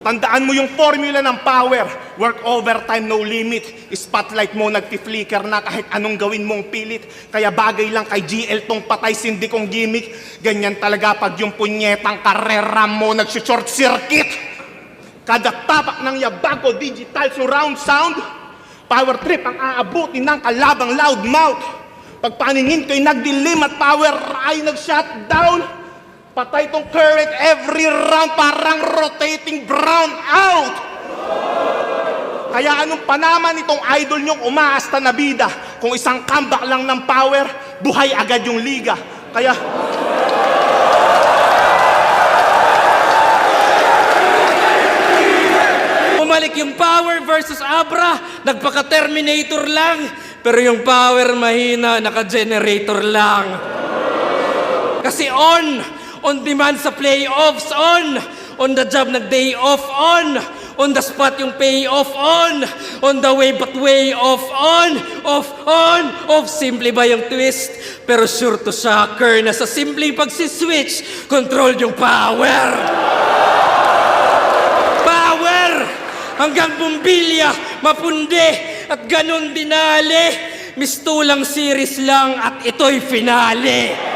Tandaan mo yung formula ng power. Work overtime, no limit. Spotlight mo, nagti-flicker na kahit anong gawin mong pilit. Kaya bagay lang kay GL tong patay, sindi kong gimmick. Ganyan talaga pag yung punyetang karera mo nag-short circuit. Kada tapak ng yabago, digital surround sound. Power trip ang aabutin ng kalabang loudmouth. Pag paningin ko'y nagdilim at power ay nag-shutdown. Patay tong current every round, parang rotating brown out. Kaya anong panaman itong idol nyong umaasta na bida? Kung isang comeback lang ng power, buhay agad yung liga. Kaya bumalik yung power versus Abra, nagpaka-Terminator lang. Pero yung power mahina, naka-generator lang. Kasi on demand sa playoffs, on the job nag-day off, on the spot yung payoff, on the way but way off, off. Simple ba yung twist? Pero sure to shocker na sa simpleng pagsiswitch, control yung power. Power! Hanggang bumbilya, mapundi, at ganun dinali. Mistulang series lang at ito'y finale.